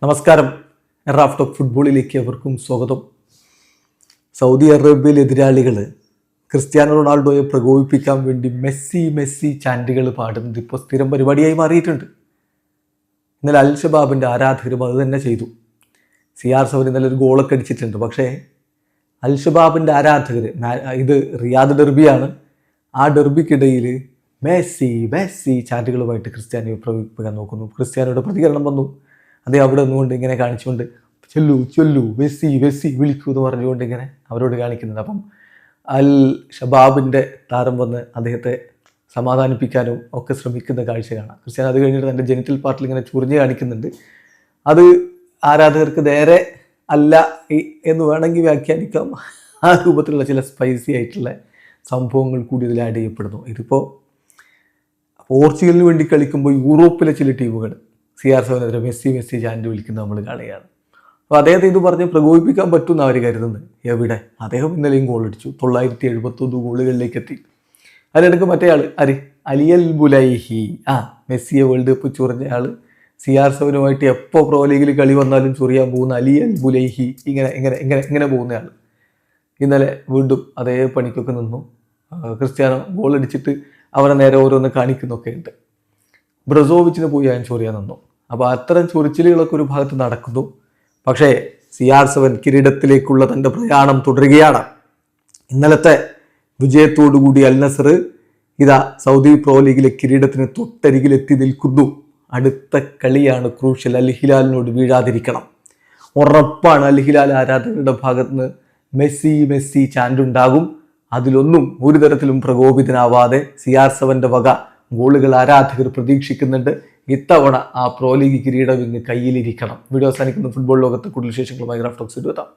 നമസ്കാരം. Raf talk ഫുട്ബോളിലേക്ക് അവർക്കും സ്വാഗതം. സൗദി അറേബ്യയിൽ എതിരാളികൾ ക്രിസ്ത്യാനോ റൊണാൾഡോയെ പ്രകോപിപ്പിക്കാൻ വേണ്ടി മെസ്സി ചാൻറ്റുകൾ പാടുന്നത് ഇപ്പോൾ സ്ഥിരം പരിപാടിയായി മാറിയിട്ടുണ്ട്. ഇന്നലെ അൽ ഷബാബിൻ്റെ ആരാധകരും അത് തന്നെ ചെയ്തു. CR7 ഇന്നലെ ഒരു ഗോളൊക്കെ അടിച്ചിട്ടുണ്ട്. പക്ഷേ അൽ ഷബാബിൻ്റെ ആരാധകർ, ഇത് റിയാദ് ഡെർബിയാണ്, ആ ഡെർബിക്കിടയിൽ മെസ്സി ചാൻറ്റുകളുമായിട്ട് ക്രിസ്ത്യാനോയെ പ്രകോപിപ്പിക്കാൻ നോക്കുന്നു. ക്രിസ്ത്യാനോയുടെ പ്രതികരണം വന്നു. അതേ അവിടെ നിന്നുകൊണ്ട് ഇങ്ങനെ കാണിച്ചുകൊണ്ട് ചൊല്ലു മെസ്സി വിളിക്കൂ എന്ന് പറഞ്ഞുകൊണ്ട് ഇങ്ങനെ അവരോട് കാണിക്കുന്നുണ്ട്. അപ്പം അൽ ഷബാബിൻ്റെ താരം വന്ന് അദ്ദേഹത്തെ സമാധാനിപ്പിക്കാനും ഒക്കെ ശ്രമിക്കുന്ന കാഴ്ച കാണാം. ക്രിസ്ത്യാനോ അത് കഴിഞ്ഞിട്ട് തൻ്റെ ജെനിറ്റൽ പാർട്ടിൽ ഇങ്ങനെ ചുറിഞ്ഞ് കാണിക്കുന്നുണ്ട്. അത് ആരാധകർക്ക് നേരെ അല്ല എന്ന് വേണമെങ്കിൽ വ്യാഖ്യാനിക്കാം. ആ രൂപത്തിലുള്ള ചില സ്പൈസി ആയിട്ടുള്ള സംഭവങ്ങൾ കൂടി ഇതിൽ ആഡ് ചെയ്യപ്പെടുന്നു. ഇതിപ്പോൾ പോർച്ചുഗലിന് വേണ്ടി കളിക്കുമ്പോൾ യൂറോപ്പിലെ ചില ടീമുകൾ CR7 മെസ്സി ചാൻഡ് വിളിക്കുന്നത് നമ്മൾ കാണുകയാണ്. അപ്പോൾ അദ്ദേഹത്തെ ഇത് പറഞ്ഞ് പ്രകോപിപ്പിക്കാൻ പറ്റുമെന്ന് അവർ കരുതുന്നത്. എവിടെ? അദ്ദേഹം ഇന്നലെയും ഗോളടിച്ചു. 971 ഗോളുകളിലേക്ക് എത്തി. അതിനിടയ്ക്ക് മറ്റേ ആൾ അലിയൽ ബുലൈഹി, മെസ്സിയെ വേൾഡ് കപ്പ് ചൊറിഞ്ഞ ആൾ, CR7 എപ്പോൾ പ്രോ ലീഗിൽ കളി വന്നാലും ചൊറിയാൻ പോകുന്ന അലിയൽ ബുലൈഹി, ഇങ്ങനെ പോകുന്ന ആൾ ഇന്നലെ വീണ്ടും അതേ പണിക്കൊക്കെ നിന്നു. ക്രിസ്ത്യാനോ ഗോളടിച്ചിട്ട് അവരെ നേരെ ഓരോന്ന് കാണിക്കുന്നൊക്കെ ഉണ്ട്. ബ്രസോവിച്ചിന് പോയി ഞാൻ ചൊറിയാൻ നിന്നു. അപ്പോൾ അത്തരം ചൊറിച്ചിലുകളൊക്കെ ഒരു ഭാഗത്ത് നടക്കുന്നു. പക്ഷേ CR7 കിരീടത്തിലേക്കുള്ള തൻ്റെ പ്രയാണം തുടരുകയാണ്. ഇന്നലത്തെ വിജയത്തോടുകൂടി അൽ നസർ ഇതാ സൗദി പ്രോ ലീഗിലെ കിരീടത്തിന് തൊട്ടരികിലെത്തി നിൽക്കുന്നു. അടുത്ത കളിയാണ് ക്രൂഷ്യൽ. അൽ ഹിലാലിനോട് വീഴാതിരിക്കണം. ഉറപ്പാണ് അൽ ഹിലാൽ ആരാധകരുടെ ഭാഗത്ത് നിന്ന് മെസ്സി ചാൻഡുണ്ടാകും. അതിലൊന്നും ഒരു തരത്തിലും പ്രകോപിതനാവാതെ CR7 വക ഗോളുകൾ ആരാധകർ പ്രതീക്ഷിക്കുന്നുണ്ട്. ഇത്തവണ ആ പ്രോ ലീഗ് കിരീടം ഇങ്ങ് കയ്യിലിരിക്കണം. വീഡിയോ അവസാനിക്കുന്ന ഫുട്ബോൾ ലോകത്ത് കൂടുതൽ വിശേഷങ്ങളുമായി റാഫ് ടോക്സ് എത്താം.